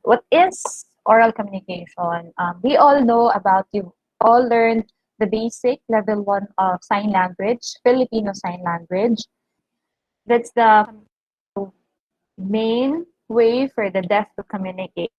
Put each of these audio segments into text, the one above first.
what is oral communication? We all know about, you all learned the basic level 1 of sign language, Filipino sign language. That's the main way for the deaf to communicate.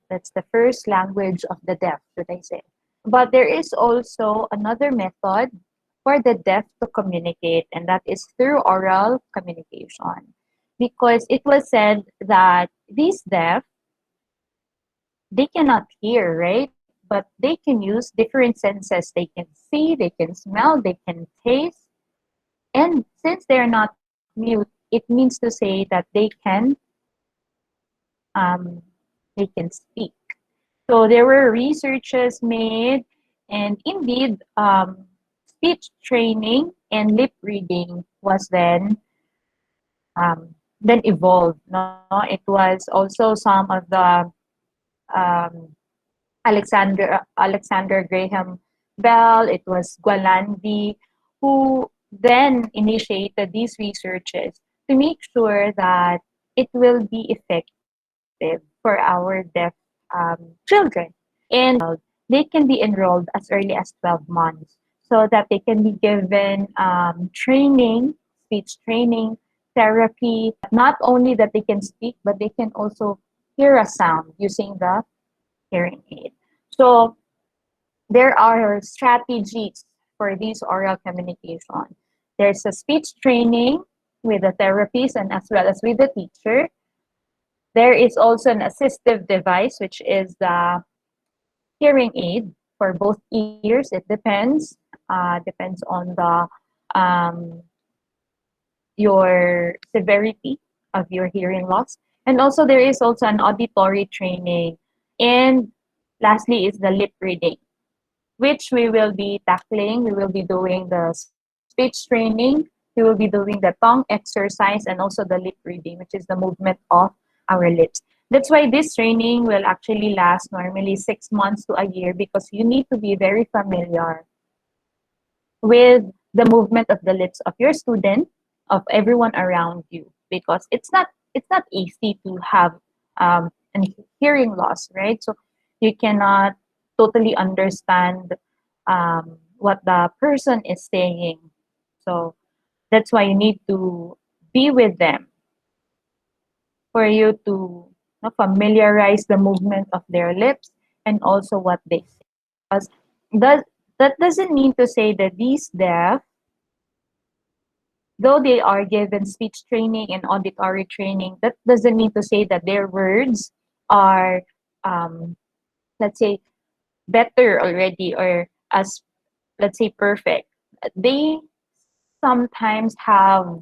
That's the first language of the deaf, should I say. But there is also another method for the deaf to communicate, and that is through oral communication. Because it was said that these deaf, they cannot hear, right? But they can use different senses. They can see, they can smell, they can taste. And since they're not mute, it means to say that um, they can speak. So there were researches made, and indeed, speech training and lip reading was then evolved. No, it was also some of the um, Alexander Graham Bell. It was Gualandi who then initiated these researches to make sure that it will be effective for our deaf children. And they can be enrolled as early as 12 months so that they can be given training, speech training, therapy. Not only that they can speak, but they can also hear a sound using the hearing aid. So there are strategies for this oral communication. There's a speech training with the therapist and as well as with the teacher. There is also an assistive device, which is the hearing aid for both ears. It depends on the um, your severity of your hearing loss. And also there is also an auditory training. And lastly is the lip reading, which we will be tackling. We will be doing the speech training. We will be doing the tongue exercise and also the lip reading, which is the movement of our lips. That's why this training will actually last normally 6 months to a year because you need to be very familiar with the movement of the lips of your student, of everyone around you, because it's not easy to have an hearing loss, right? So you cannot totally understand what the person is saying. So that's why you need to be with them for you to familiarize the movement of their lips and also what they say. Because that, that doesn't mean to say that these deaf, though they are given speech training and auditory training, that doesn't mean to say that their words are, um, let's say, better already or as, let's say, perfect. They sometimes have,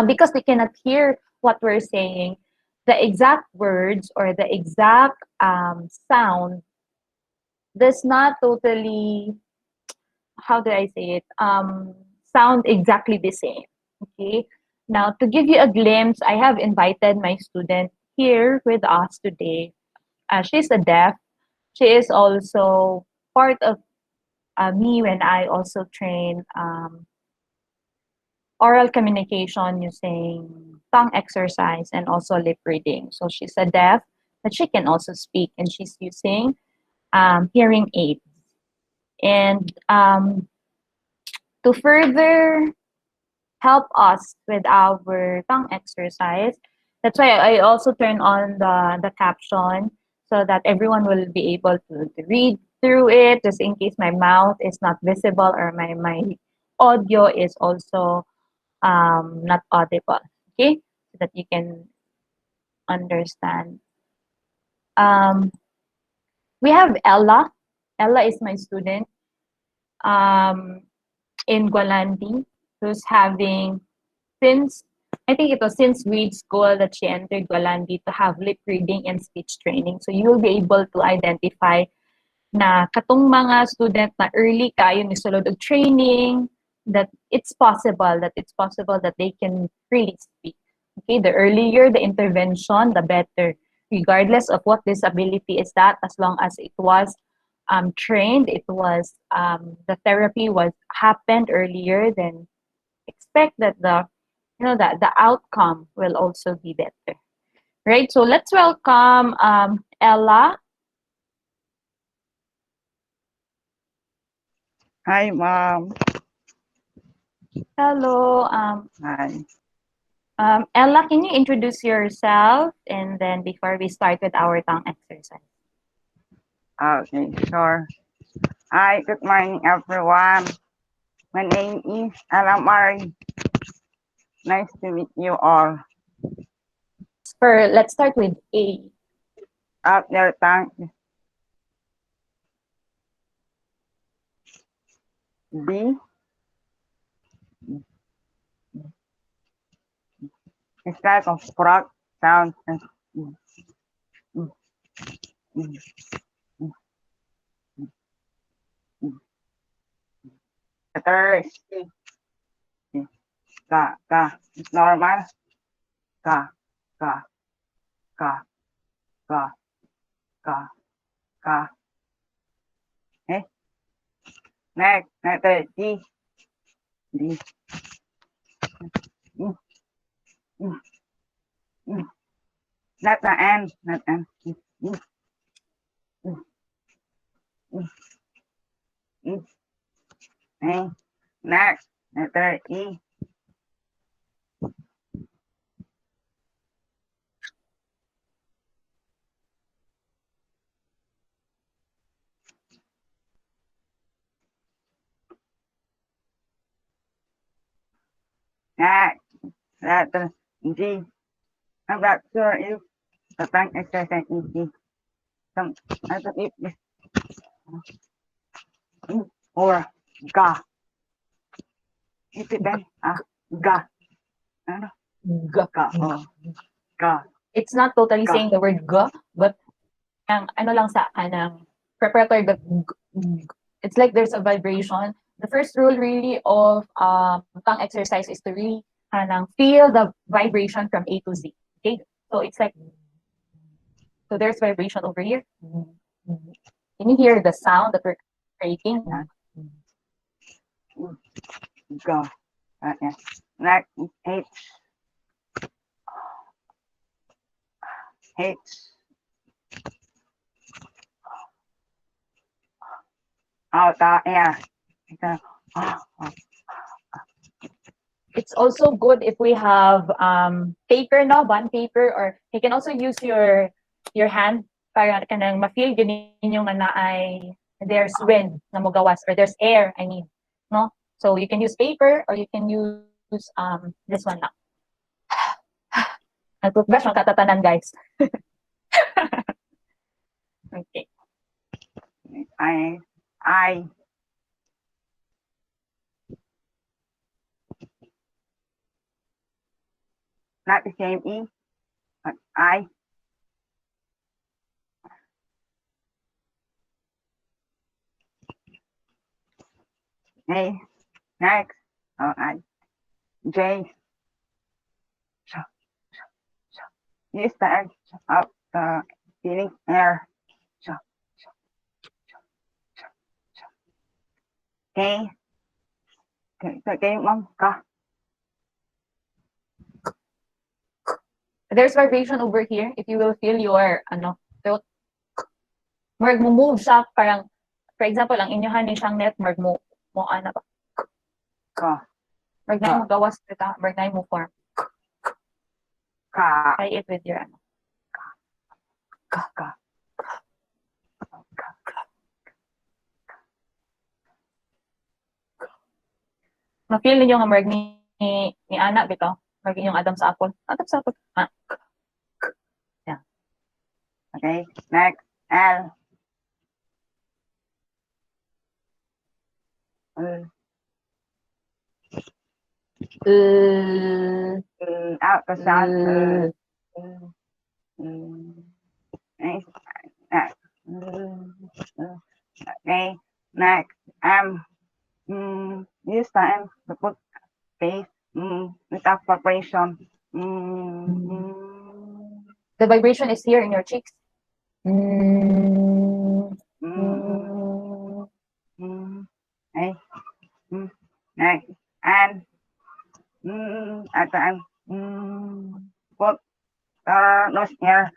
because they cannot hear what we're saying, the exact words or the exact sound does not totally, how do I say it, sound exactly the same. Okay. Now, to give you a glimpse, I have invited my student here with us today. She's a deaf. She is also part of me when I also train oral communication using tongue exercise and also lip reading. So she's a deaf, but she can also speak, and she's using hearing aids. And to further help us with our tongue exercise, that's why I also turn on the caption so that everyone will be able to read through it, just in case my mouth is not visible or my audio is also not audible. Okay, so that you can understand. Um, we have Ella. Ella is my student um, in Gualandi, who's having since I think it was since grade school that she entered Gualandi to have lip reading and speech training. So you will be able to identify na katong mga student na early kayo ni sulod og training, that it's possible that they can really speak. Okay, the earlier the intervention, the better, regardless of what disability is that, as long as it was trained, it was the therapy was happened earlier, then expect that the outcome will also be better. Right, so let's welcome Ella. Hi, Mom. Hello. Hi. Ella, can you introduce yourself and then before we start with our tongue exercise? Okay, sure. Hi, good morning, everyone. My name is Alamari. Nice to meet you all. Let's start with A. Up your tongue B. It's like a frog sound. Letter C. Ka, ka. It's normal. Ka, ka, ka, ka, ka, ka. Okay. Next, letter D. D. Mm, mm, mm. Not the N. Not N. Mm, mm, mm, mm, mm. Okay. Next, letter E. Next, letter G. I'm not sure if the tongue exercise is G. Some, I don't know if this or ga. It depends. Ga. Ano? G. Ga. Oh, ga. It's not totally Ga. saying the word G, but ang ano lang sa kanang preparatory the it's like there's a vibration. The first rule really of tongue exercise is to really feel the vibration from A to Z. Okay, so it's like so there's vibration over here. Can you hear the sound that we're creating? Ga. Okay. Next, H. H. Out the air. It's also good if we have paper, no, bond paper, or you can also use your hand para kanang ma-feel yun ninyo nga na ay there's wind na mogawas or there's air, I mean, no? So you can use paper or you can use this one lang. Ang toothbrush makatatanan, guys. Okay. I. Not the same E, but I. A. Next, I. J. Use the edge of the feeling air. K. Cái mong ka. There's vibration over here. If you will feel your throat, merg mo move siya parang for example, ang inyohan ni siyang net merg mo ano ba? Ka. Merg na mo gawas kita, merg na mo form. Ka. Try it with your ano. Ka. Ka. Ma-feel ninyo nga merg ni Ana bitaw. Merg inyong Adam sa apple. Adam sa apple. Yeah. Okay. Next, L. Out the sound. Next. Okay. Next, M. Use the M to put face without vibration. The vibration is here in your cheeks. Okay. Next, and at the end, put nose air.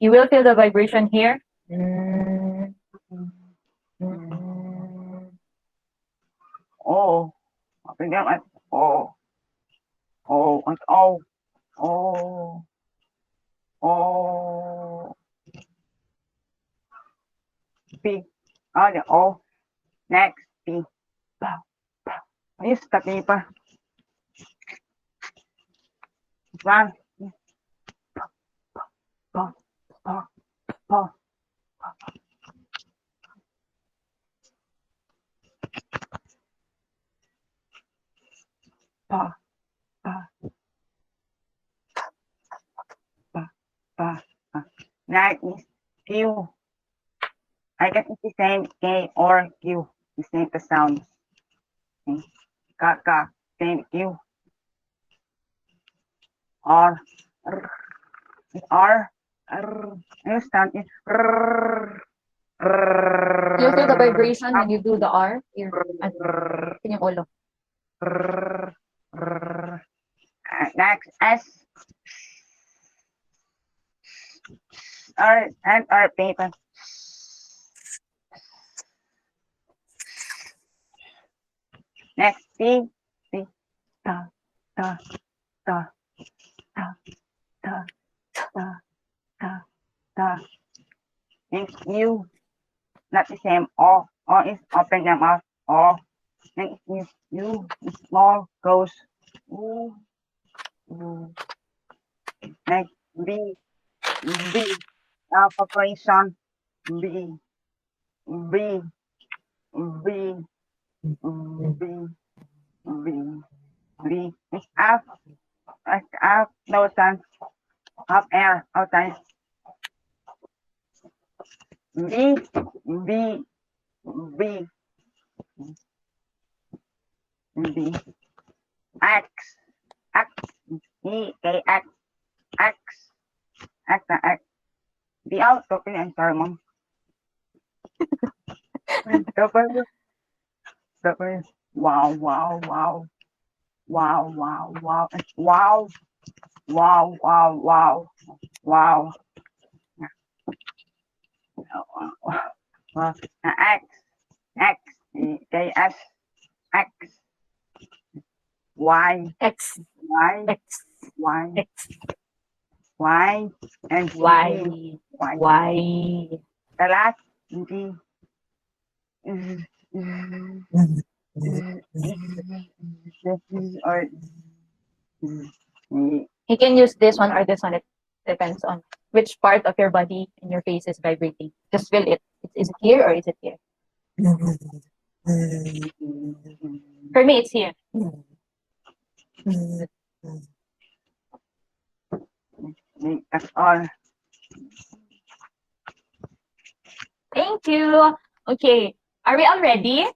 You will feel the vibration here. Mm. Oh, open them at oh, oh, and oh, oh, oh. B. Oh, the O. Next, B. Pow, pow. Ayos, tapi pa. One. Pa, pa, pa. Pa, pa, pa, pa. Next is Q. I guess it's the same K or Q. The same the sound. Okay. Ka, same Q. R. R. R. R. Ayos, sound is R. You feel the vibration when you do the R? Here. Yung ulo. Next, S. R and R paper. Next, T. T. Ta, ta, ta, ta, ta, ta, ta, ta. Next, U. Not the same. O. O is open them up. O. Next is U. Small goes. U. U. Next, B. B. Corporation. B. B. B. B. B. B. It's up. It's up. No sun. Up air. Outside. B. B. B. B. X. X. E. A. X. X. X. X. Di out. Talking and sorry, mom. Wow, wow, wow. Wow, wow, wow. Wow. Wow, wow, wow. Wow. Wow. X. X. K. S. X. Y. X. Y. X. Y. X. Y. And Y. Y. Y. The last D. Or You can use this one or this one. It depends on which part of your body and your face is vibrating. Just feel it. Is it here or is it here? For me, it's here. that's all. Thank you. Okay. Are we all ready?